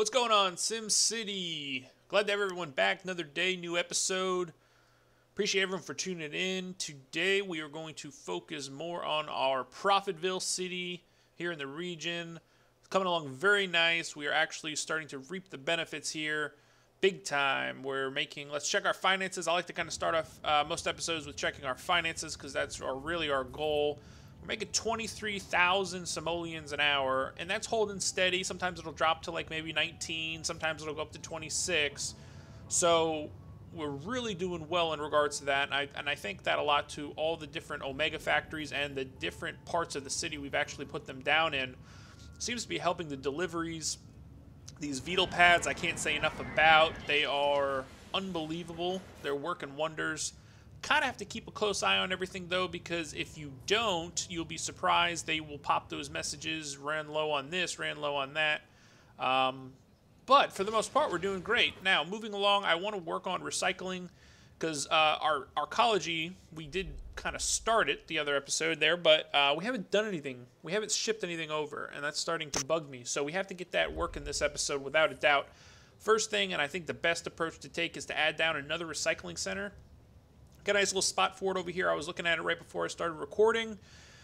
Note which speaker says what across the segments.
Speaker 1: What's going on, Simcity? Glad to have everyone back. Another day, new episode. Appreciate everyone for tuning in. Today, we are going to focus more on our Profitville city here in the region. It's coming along very nice. We are actually starting to reap the benefits here big time. Let's check our finances. I like to kind of start off most episodes with checking our finances because that's really our goal. We're making 23,000 simoleons an hour, and that's holding steady. Sometimes it'll drop to like maybe 19. Sometimes it'll go up to 26. So we're really doing well in regards to that, and I thank that a lot to all the different Omega factories and the different parts of the city we've actually put them down in. Seems to be helping the deliveries. These Beetle pads I can't say enough about. They are unbelievable. They're working wonders. Kind of have to keep a close eye on everything though, because if you don't, you'll be surprised. They will pop those messages, ran low on this, ran low on that. But for the most part, we're doing great. Now, moving along, I want to work on recycling because our Arcology, we did kind of start it the other episode there, but we haven't done anything. We haven't shipped anything over, and that's starting to bug me. So we have to get that working this episode without a doubt. First thing, and I think the best approach to take, is to add down another recycling center. Got a nice little spot for it over here. I was looking at it right before I started recording.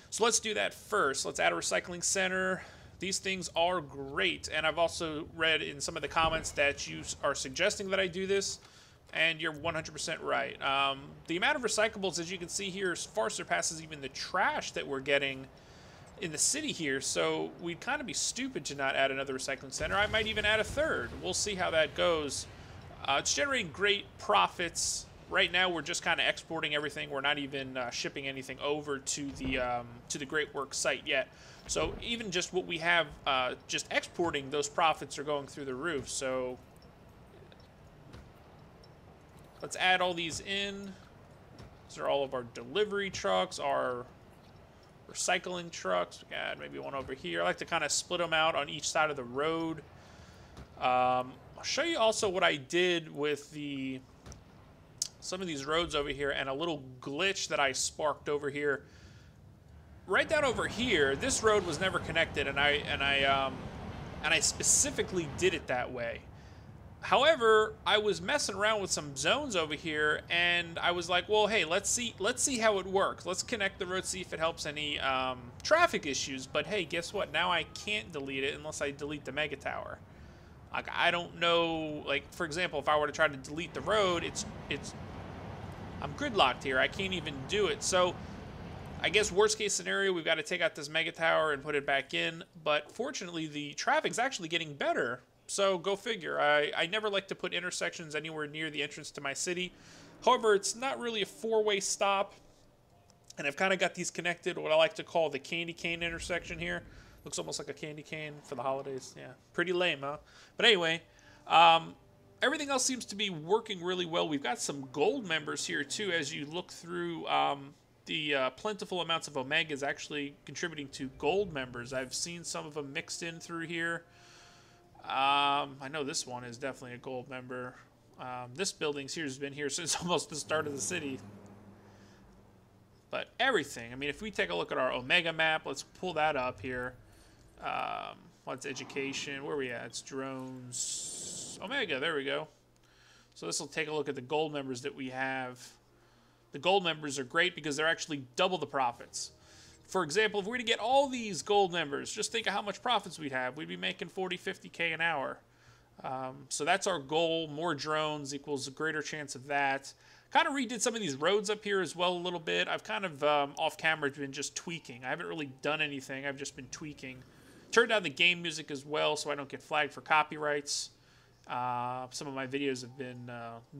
Speaker 1: So let's do that first. Let's add a recycling center. These things are great. And I've also read in some of the comments that you are suggesting that I do this. And you're 100% right. The amount of recyclables, as you can see here, far surpasses even the trash that we're getting in the city here. So we'd kind of be stupid to not add another recycling center. I might even add a third. We'll see how that goes. It's generating great profits. Right now, we're just kind of exporting everything. We're not even shipping anything over to the Great Works site yet. So even just what we have, just exporting, those profits are going through the roof. So let's add all these in. These are all of our delivery trucks, our recycling trucks. We got maybe one over here. I like to kind of split them out on each side of the road. I'll show you also what I did with some of these roads over here, and a little glitch that I sparked over here. Right down over here, this road was never connected, and I specifically did it that way. However, I was messing around with some zones over here, and I was like, well, hey, let's see how it works. Let's connect the road, see if it helps any traffic issues. But hey, guess what? Now I can't delete it unless I delete the mega tower. Like, I don't know, like, for example, if I were to try to delete the road, I'm gridlocked here. I can't even do it. So I guess worst case scenario, we've got to take out this mega tower and put it back in. But fortunately, the traffic's actually getting better. So go figure. I never like to put intersections anywhere near the entrance to my city. However, it's not really a four-way stop. And I've kind of got these connected, what I like to call the candy cane intersection here. Looks almost like a candy cane for the holidays. Yeah, pretty lame, huh? But anyway, everything else seems to be working really well. We've got some gold members here, too, as you look through the plentiful amounts of Omegas actually contributing to gold members. I've seen some of them mixed in through here. I know this one is definitely a gold member. This building here has been here since almost the start of the city. But everything, I mean, if we take a look at our Omega map, let's pull that up here. What's education? Where are we at? It's drones. Omega, there we go. So this will take a look at the gold members that we have. The gold members are great because they're actually double the profits. For example, if we were to get all these gold members, just think of how much profits we'd have. We'd be making 40, 50K an hour. So that's our goal. More drones equals a greater chance of that. Kind of redid some of these roads up here as well a little bit. I've kind of, off camera, been just tweaking. I haven't really done anything. I've just been tweaking. Turned down the game music as well so I don't get flagged for copyrights. Some of my videos have been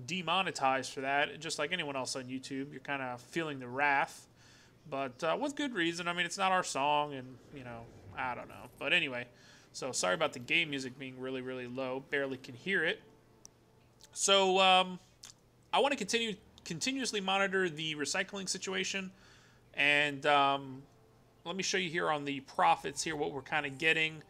Speaker 1: demonetized for that. Just like anyone else on YouTube, you're kind of feeling the wrath. But with good reason. I mean, it's not our song, and, you know, I don't know. But anyway, so sorry about the game music being really, really low. Barely can hear it. So I want to continuously monitor the recycling situation. And let me show you here on the profits here what we're kind of getting.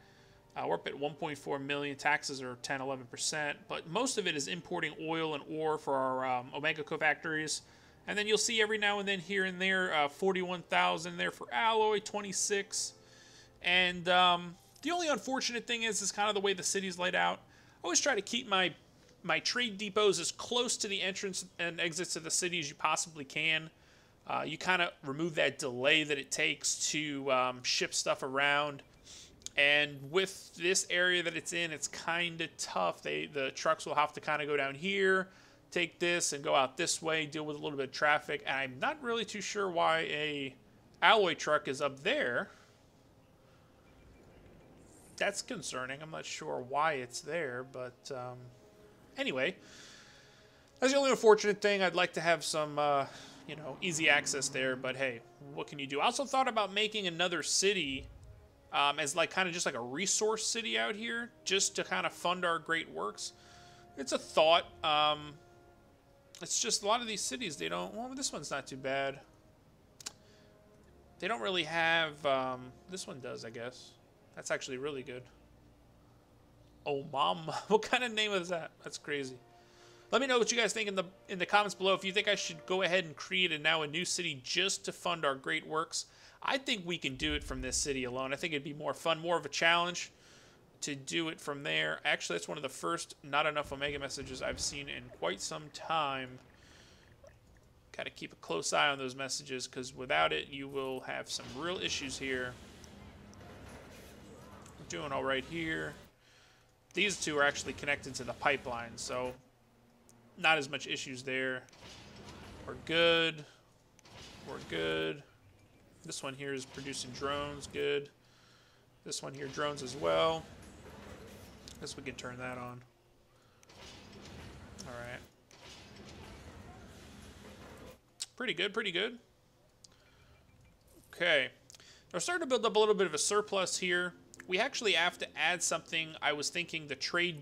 Speaker 1: We're up at 1.4 million. Taxes are 10, 11%. But most of it is importing oil and ore for our Omega co-factories. And then you'll see every now and then here and there, 41,000 there for alloy, 26. And the only unfortunate thing is kind of the way the city's laid out. always try to keep my trade depots as close to the entrance and exits of the city as you possibly can. You kind of remove that delay that it takes to ship stuff around. And with this area that it's in, it's kind of tough. The trucks will have to kind of go down here, take this, and go out this way, deal with a little bit of traffic. And I'm not really too sure why a alloy truck is up there. That's concerning. I'm not sure why it's there, but anyway, that's the only unfortunate thing. I'd like to have some, you know, easy access there, but hey, what can you do? I also thought about making another city as like kind of just like a resource city out here, just to kind of fund our great works. It's a thought. It's just a lot of these cities, they don't, well, this one's not too bad. They don't really have, this one does, I guess. That's actually really good. Oh, Mom. What kind of name is that? That's crazy. Let me know what you guys think in the comments below. If you think I should go ahead and create a new city just to fund our great works. I think we can do it from this city alone. I think it'd be more fun, more of a challenge to do it from there. Actually, that's one of the first not enough Omega messages I've seen in quite some time. Got to keep a close eye on those messages, because without it, you will have some real issues here. We're doing all right here. These two are actually connected to the pipeline, so not as much issues there. We're good. We're good. This one here is producing drones. Good. This one here, drones as well. Guess we can turn that on. All right. Pretty good, pretty good. Okay. We're starting to build up a little bit of a surplus here. We actually have to add something. I was thinking the trade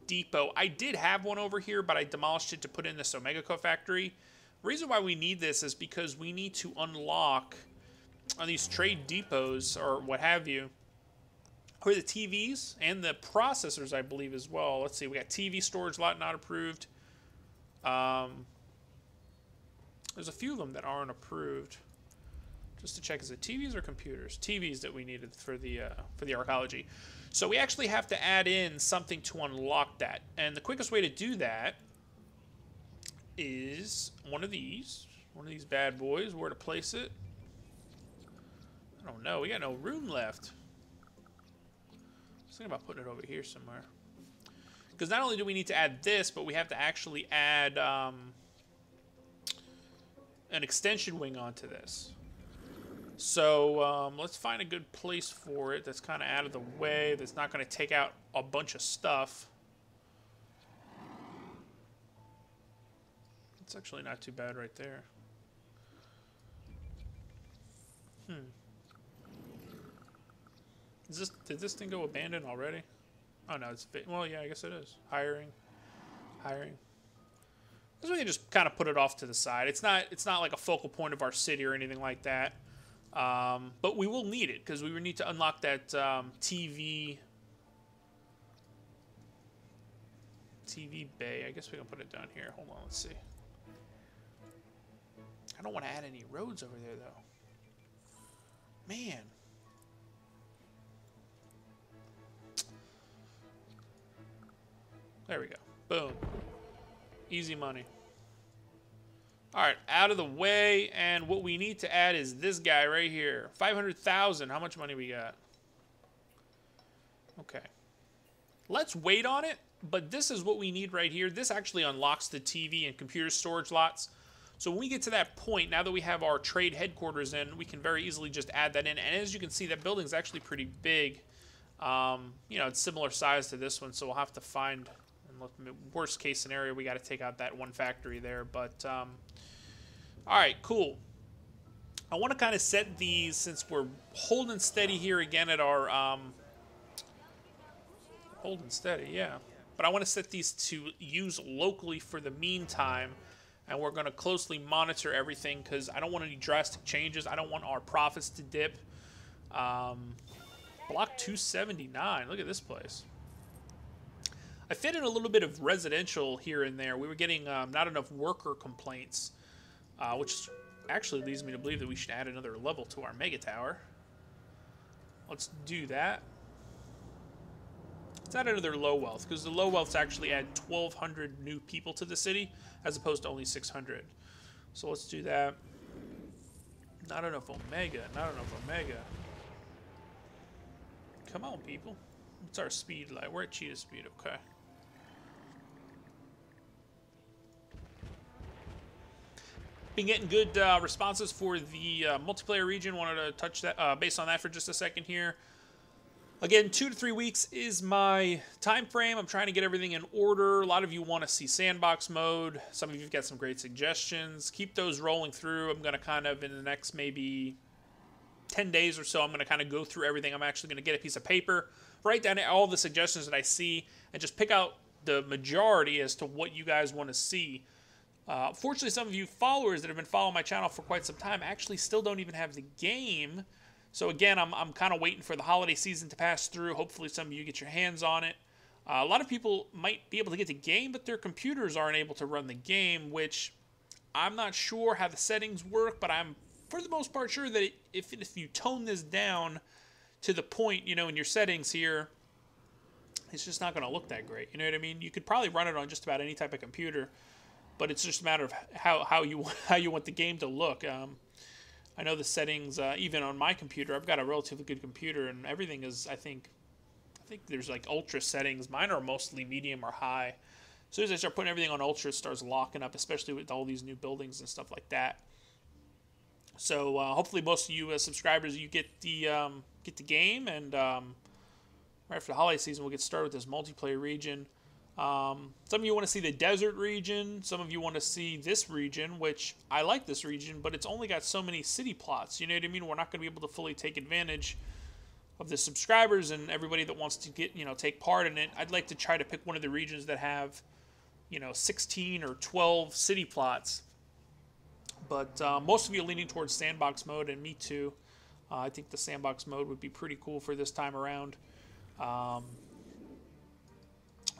Speaker 1: depot. I did have one over here, but I demolished it to put in this Omega Co-factory. The reason why we need this is because we need to unlock on these trade depots or what have you, or the TVs and the processors, I believe, as well. Let's see, we got TV storage lot not approved. There's a few of them that aren't approved. Just to check, is it TVs or computers? TVs that we needed for the Arcology. So we actually have to add in something to unlock that. And the quickest way to do that is one of these bad boys. Where to place it? I don't know. We got no room left. I was thinking about putting it over here somewhere. Because not only do we need to add this, but we have to actually add an extension wing onto this. So let's find a good place for it that's kind of out of the way, that's not going to take out a bunch of stuff. It's actually not too bad right there. Did this thing go abandoned already? Oh no, it's, well, yeah, I guess it is. Hiring. This we can just kind of put it off to the side. It's not like a focal point of our city or anything like that. But we will need it because we will need to unlock that TV bay. I guess we can put it down here. Hold on, let's see. I don't want to add any roads over there though. Man. There we go. Boom. Easy money. Alright, out of the way, and what we need to add is this guy right here. 500,000. How much money we got? Okay. Let's wait on it, but this is what we need right here. This actually unlocks the TV and computer storage lots. So when we get to that point, now that we have our trade headquarters in, we can very easily just add that in. And as you can see, that building's actually pretty big. You know, it's similar size to this one, so we'll have to find... Worst case scenario, we got to take out that one factory there. But, all right, cool. I want to kind of set these, since we're holding steady here again at our, holding steady, yeah. But I want to set these to use locally for the meantime. And we're going to closely monitor everything because I don't want any drastic changes. I don't want our profits to dip. Block 279. Look at this place. I fit in a little bit of residential here and there. We were getting not enough worker complaints, which actually leads me to believe that we should add another level to our mega tower. Let's do that. Let's add another low wealth, because the low wealths actually add 1,200 new people to the city, as opposed to only 600. So let's do that. Not enough Omega. Not enough Omega. Come on, people. What's our speed like? We're at cheetah speed. Okay. Been getting good responses for the multiplayer region. Wanted to touch that based on that for just a second here. Again, 2 to 3 weeks is my time frame. I'm trying to get everything in order. A lot of you want to see sandbox mode. Some of you've got some great suggestions. Keep those rolling through. I'm going to kind of, in the next maybe 10 days or so, I'm going to kind of go through everything. I'm actually going to get a piece of paper, write down all the suggestions that I see, and just pick out the majority as to what you guys want to see. Fortunately, some of you followers that have been following my channel for quite some time actually still don't even have the game. So again, I'm kind of waiting for the holiday season to pass through. Hopefully some of you get your hands on it. A lot of people might be able to get the game, but their computers aren't able to run the game, which I'm not sure how the settings work, but I'm, for the most part, sure that if you tone this down to the point, you know, in your settings here, it's just not going to look that great. You know what I mean? You could probably run it on just about any type of computer, but it's just a matter of how you want the game to look. I know the settings, even on my computer, I've got a relatively good computer, and everything is, I think there's like ultra settings. Mine are mostly medium or high. As soon as I start putting everything on ultra, it starts locking up, especially with all these new buildings and stuff like that. So hopefully most of you as subscribers, you get the game, and right after the holiday season, we'll get started with this multiplayer region. Some of you want to see the desert region. Some of you want to see this region, which I like this region, but it's only got so many city plots. You know what I mean? We're not going to be able to fully take advantage of the subscribers and everybody that wants to get, take part in it. I'd like to try to pick one of the regions that have, 16 or 12 city plots. But most of you are leaning towards sandbox mode, and me too. I think the sandbox mode would be pretty cool for this time around.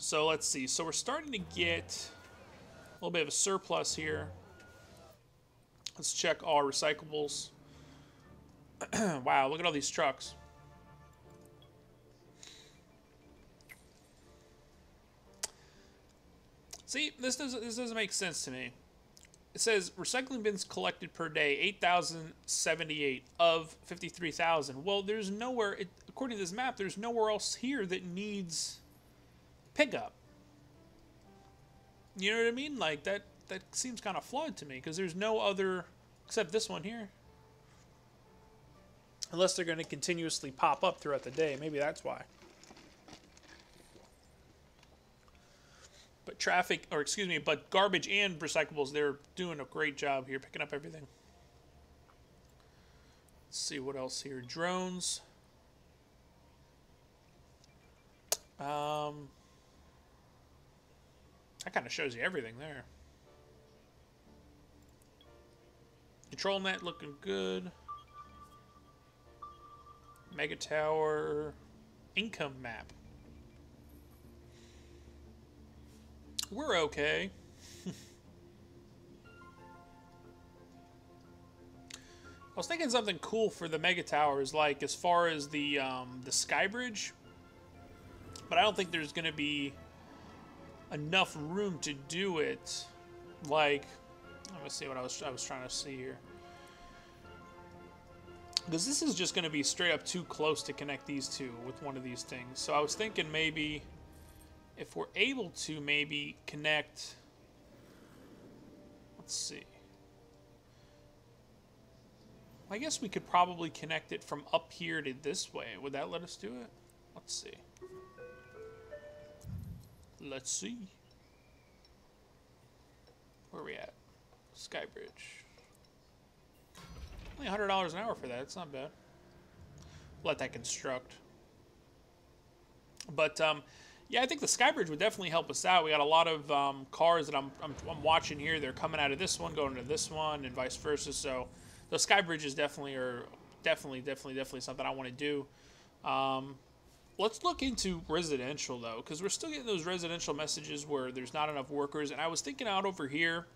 Speaker 1: So let's see. So we're starting to get a little bit of a surplus here. Let's check all our recyclables. Wow, look at all these trucks. See, this doesn't make sense to me. It says recycling bins collected per day, 8,078 of 53,000. Well, there's nowhere, according to this map, there's nowhere else here that needs pickup. You know what I mean? Like, that seems kind of flawed to me, because there's no other, except this one here. Unless they're going to continuously pop up throughout the day. Maybe that's why. But but garbage and recyclables, they're doing a great job here, picking up everything. Let's see what else here. Drones. That kind of shows you everything there. Control net looking good. Mega tower. Income map. We're okay. I was thinking something cool for the mega towers, like as far as the sky bridge, but I don't think there's going to be enough room to do it. Like, let me see what I was trying to see here, because this is just going to be straight up too close to connect these two with one of these things. So I was thinking maybe if we're able to maybe connect, let's see. I guess we could probably connect it from up here to this way. Would that let us do it? Let's see. Let's see. Where are we at? Skybridge. Only $100 an hour for that. It's not bad. Let that construct. But yeah, I think the skybridge would definitely help us out. We got a lot of cars that I'm watching here. They're coming out of this one, going to this one, and vice versa. So the skybridges definitely are definitely something I want to do. Let's look into residential, though, because we're still getting those residential messages where there's not enough workers. And I was thinking out over here,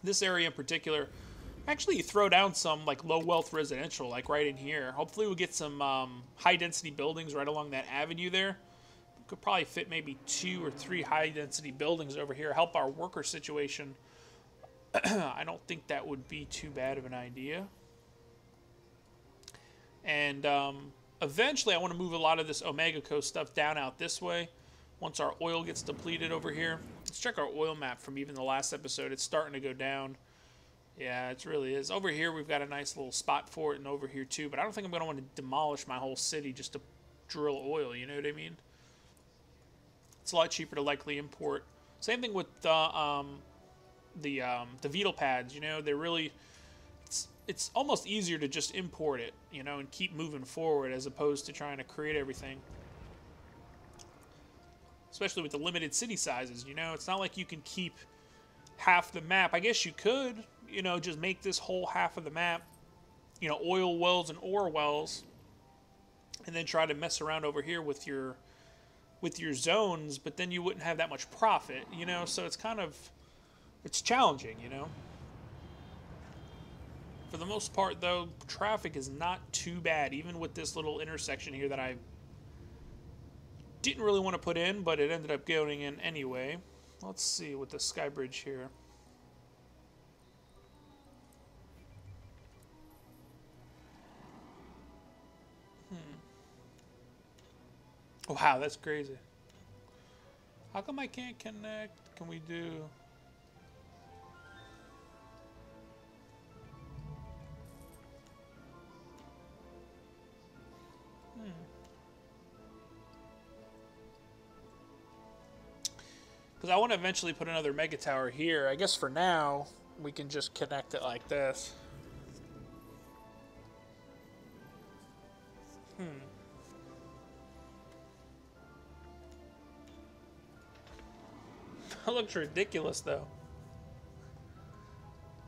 Speaker 1: this area in particular, actually throw down some like low wealth residential, like right in here. Hopefully we'll get some high density buildings right along that avenue there. Could probably fit maybe 2 or 3 high-density buildings over here. Help our worker situation. I don't think that would be too bad of an idea. And eventually I want to move a lot of this Omega Coast stuff down out this way. Once our oil gets depleted over here. Let's check our oil map from even the last episode. It's starting to go down. Yeah, it really is. Over here we've got a nice little spot for it, and over here too. But I don't think I'm going to want to demolish my whole city just to drill oil, you know what I mean? It's a lot cheaper to likely import. Same thing with the Beetle pads, you know, they're really... It's almost easier to just import it, you know, and keep moving forward as opposed to trying to create everything. Especially with the limited city sizes, you know. It's not like you can keep half the map. I guess you could, you know, just make this whole half of the map, you know, oil wells and ore wells. And then try to mess around over here with your zones, but then you wouldn't have that much profit, you know. So it's kind of... It's challenging, you know. For the most part, though, traffic is not too bad, even with this little intersection here that I didn't really want to put in, but it ended up going in anyway. Let's see with the sky bridge here. Wow, that's crazy. How come I can't connect? Can we do... Because I want to eventually put another mega tower here. I guess for now, we can just connect it like this. That looks ridiculous, though.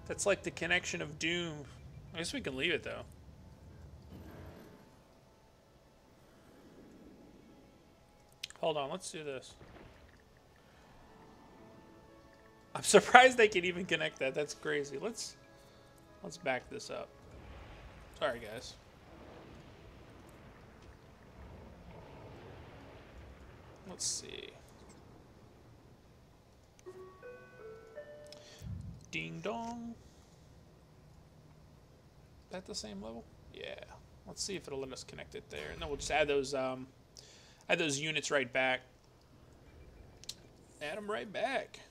Speaker 1: That's like the connection of doom. I guess we can leave it, though. Hold on, let's do this. I'm surprised they can even connect that. That's crazy. Let's back this up. Sorry, guys. Let's see. Ding dong. Is that the same level? Yeah. Let's see if it'll let us connect it there. And then we'll just add those units right back. Add them right back.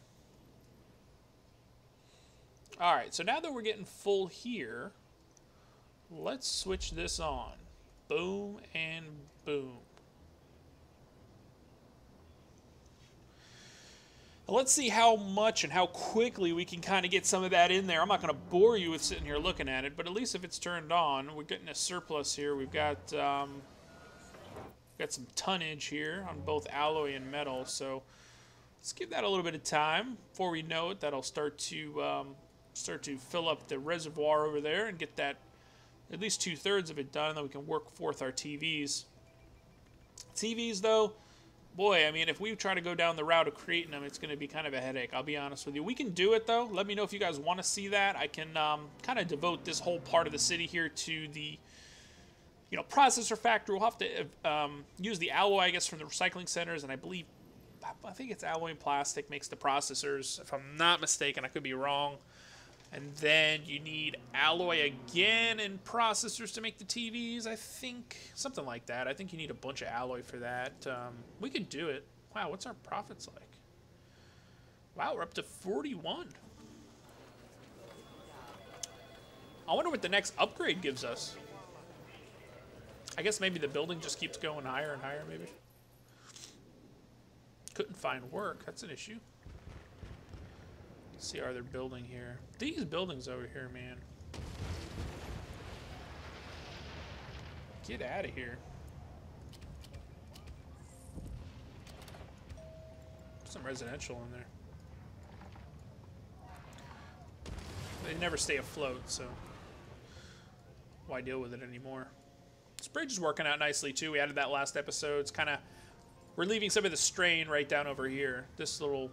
Speaker 1: Alright, so now that we're getting full here, let's switch this on. Boom and boom. Now let's see how much and how quickly we can kind of get some of that in there. I'm not going to bore you with sitting here looking at it, but at least if it's turned on, we're getting a surplus here. We've got some tonnage here on both alloy and metal, so let's give that a little bit of time. Before we know it, that'll start to fill up the reservoir over there and get that at least 2/3 of it done, and then we can work forth our TVs. TVs, though, boy, I mean, if we try to go down the route of creating them, it's going to be kind of a headache, I'll be honest with you. We can do it, though. Let me know if you guys want to see that. I can kind of devote this whole part of the city here to the, you know, processor factory. We'll have to use the alloy, I guess, from the recycling centers, and I think it's alloy and plastic makes the processors, if I'm not mistaken. I could be wrong. And then you need alloy again and processors to make the TVs, I think. Something like that. I think you need a bunch of alloy for that. We could do it. Wow, what's our profits like? Wow, we're up to 41. I wonder what the next upgrade gives us. I guess maybe the building just keeps going higher and higher, maybe. Couldn't find work. That's an issue. See how they're building here. These buildings over here, man. Get out of here. Some residential in there. They never stay afloat, so why deal with it anymore? This bridge is working out nicely too. We added that last episode. It's kind of relieving some of the strain right down over here. This little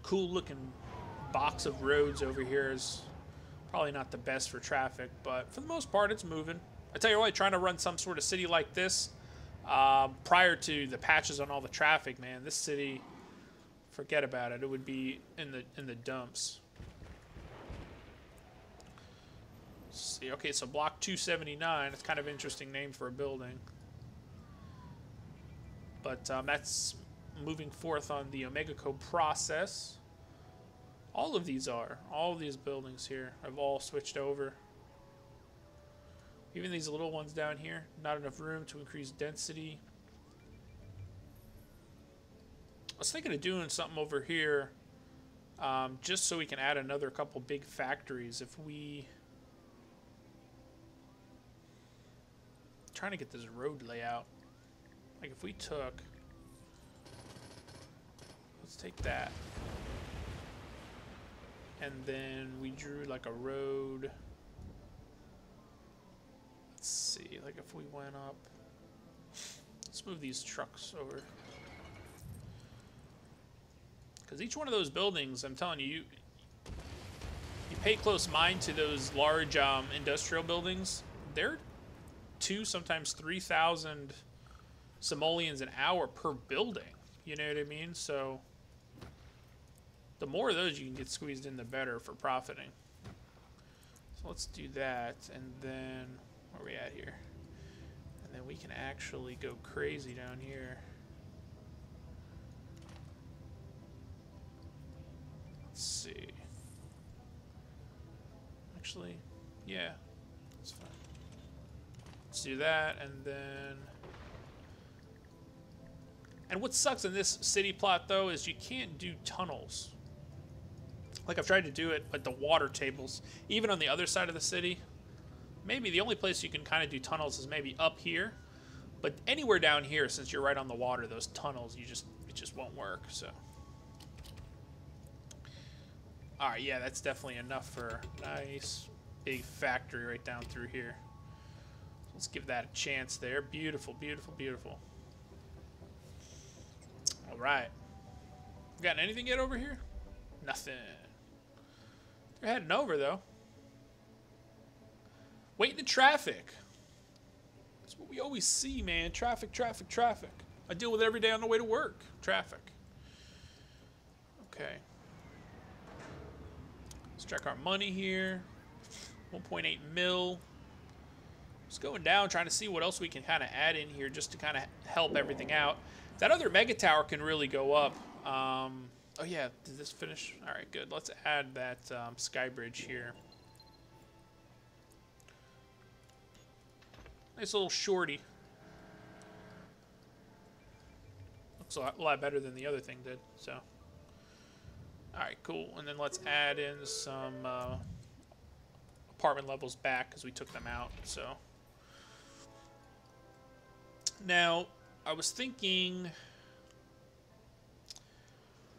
Speaker 1: cool looking box of roads over here is probably not the best for traffic, but for the most part it's moving. I tell you what, trying to run some sort of city like this Prior to the patches on all the traffic, man, this city, forget about it. It would be in the dumps. Let's see, okay, so block 279. It's kind of an interesting name for a building. But that's moving forth on the Omega Code process. All of these buildings here have all switched over. Even these little ones down here, not enough room to increase density. I was thinking of doing something over here, just so we can add another couple big factories. If we... trying to get this road layout. Like if we took... let's take that. And then we drew like a road... let's see, like if we went up, let's move these trucks over. Because each one of those buildings, I'm telling you, you pay close mind to those large industrial buildings. They're 2, sometimes 3,000 simoleons an hour per building. You know what I mean? So the more of those you can get squeezed in, the better for profiting. So let's do that, and then... where are we at here? And then we can actually go crazy down here. Let's see. Actually, yeah, that's fine. Let's do that, and then... and what sucks in this city plot, though, is you can't do tunnels. Like, I've tried to do it at the water tables, even on the other side of the city. Maybe the only place you can kind of do tunnels is maybe up here, but anywhere down here, since you're right on the water, those tunnels, it just won't work. So, all right, yeah, that's definitely enough for a nice big factory right down through here. So let's give that a chance there. Beautiful, beautiful, beautiful. All right, got anything yet over here? Nothing. They're heading over though. Waiting in traffic. That's what we always see, man. Traffic, traffic, traffic. I deal with it every day on the way to work. Traffic. Okay. Let's check our money here. 1.8 mil. Just going down, trying to see what else we can kind of add in here just to kind of help everything out. That other mega tower can really go up. Oh yeah, did this finish? All right, good. Let's add that sky bridge here. Nice little shorty. Looks a lot better than the other thing did, so. Alright, cool. And then let's add in some apartment levels back because we took them out, so. Now, I was thinking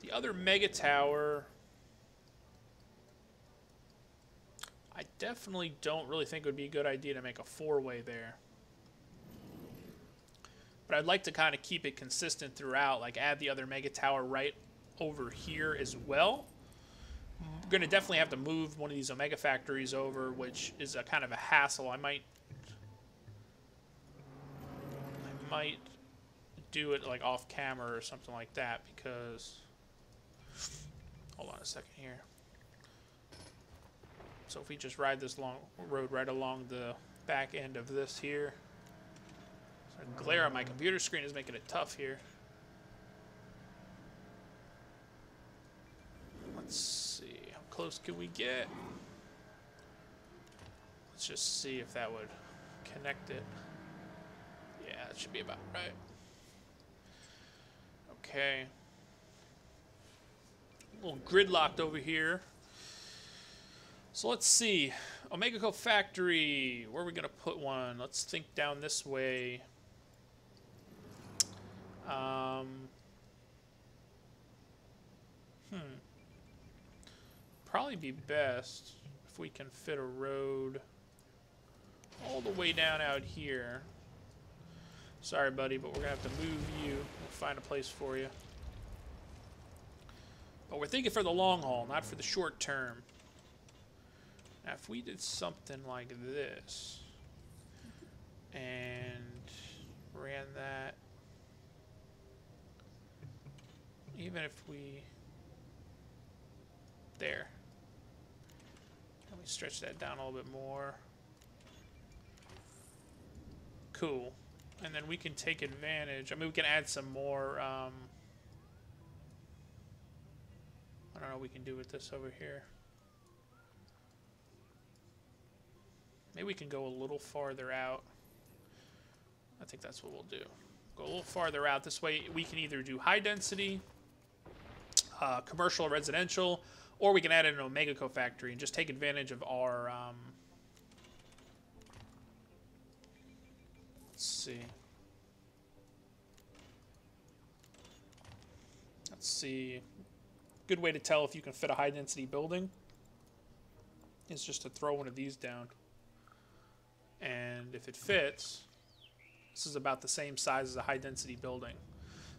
Speaker 1: the other mega tower, I definitely don't really think it would be a good idea to make a 4-way there. But I'd like to kind of keep it consistent throughout, like add the other mega tower right over here as well. We're going to definitely have to move one of these Omega factories over, which is a kind of a hassle. I might do it like off camera or something like that because, hold on a second here. So if we just ride this long road right along the back end of this here. So the glare on my computer screen is making it tough here. Let's see, how close can we get? Let's just see if that would connect it. Yeah, that should be about right. Okay. A little gridlocked over here. So let's see. Omega Co Factory. Where are we going to put one? Let's think down this way. Probably be best if we can fit a road all the way down out here. Sorry, buddy, but we're going to have to move you. We'll find a place for you. But we're thinking for the long haul, not for the short term. Now, if we did something like this, and ran that. Even if we... There. Let me stretch that down a little bit more. Cool. And then we can take advantage. I mean, we can add some more... I don't know what we can do with this over here. Maybe we can go a little farther out. I think that's what we'll do. Go a little farther out. This way we can either do high density, commercial or residential, or we can add in an Omega co-factory and just take advantage of our... let's see. Let's see. Good way to tell if you can fit a high density building is just to throw one of these down. And if it fits, this is about the same size as a high density building.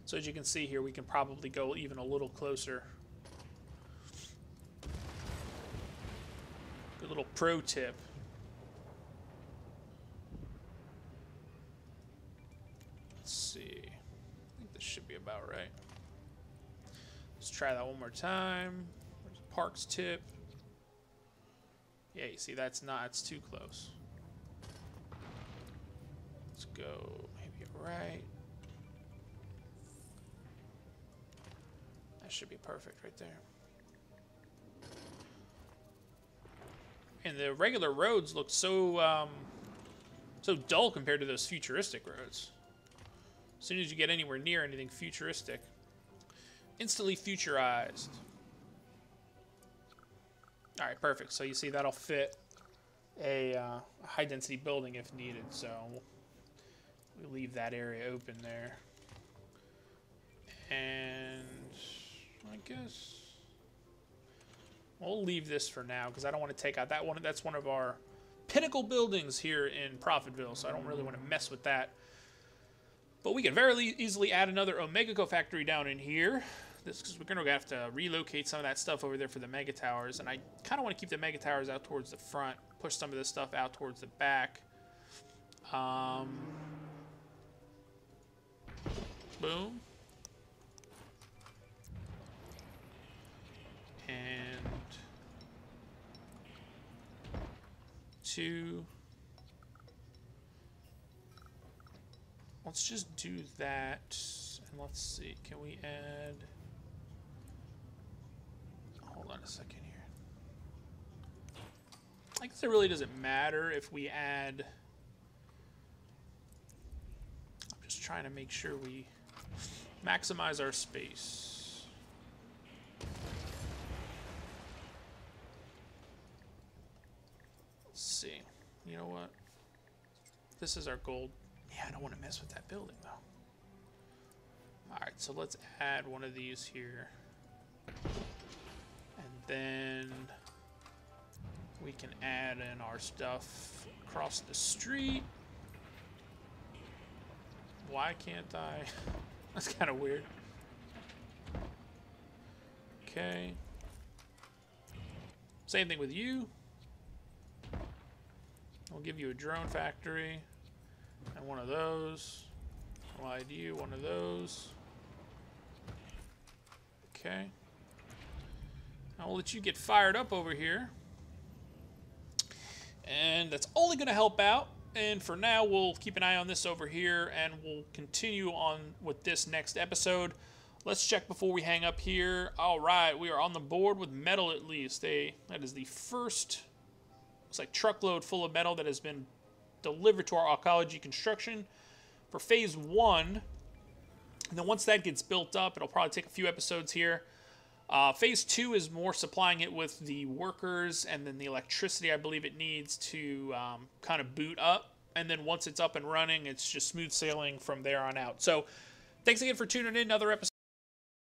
Speaker 1: So as you can see here, we can probably go even a little closer. Good little pro tip. Let's see. I think this should be about right. Let's try that one more time. There's a Parks tip. Yeah, you see, that's not, it's too close. Let's go maybe right. That should be perfect right there. And the regular roads look so so dull compared to those futuristic roads. As soon as you get anywhere near anything futuristic, instantly futurized. All right, perfect. So you see that'll fit a high density building if needed. So we leave that area open there. And I guess we'll leave this for now because I don't want to take out that one. That's one of our pinnacle buildings here in Profitville, so I don't really want to mess with that. But we can very easily add another Omega co-factory down in here. This because we're going to have to relocate some of that stuff over there for the Mega Towers. And I kind of want to keep the Mega Towers out towards the front. Push some of this stuff out towards the back. Boom. And 2. Let's just do that. And let's see. Can we add... Hold on a second here. I guess it really doesn't matter if we add... I'm just trying to make sure we maximize our space. Let's see. You know what? This is our gold. Yeah, I don't want to mess with that building, though. Alright, so let's add one of these here. And then we can add in our stuff across the street. Why can't I? That's kind of weird. Okay. Same thing with you. I'll give you a drone factory. And one of those. I'll add you one of those. Okay. I'll let you get fired up over here. And that's only going to help out. And for now, we'll keep an eye on this over here. And we'll continue on with this next episode. Let's check before we hang up here. All right, we are on the board with metal at least. That is the first, looks like, truckload full of metal that has been delivered to our Arcology construction for phase 1. And then once that gets built up, it'll probably take a few episodes here. Phase 2 is more supplying it with the workers and then the electricity I believe it needs to kind of boot up. And then once it's up and running, it's just smooth sailing from there on out. So thanks again for tuning in. Another episode.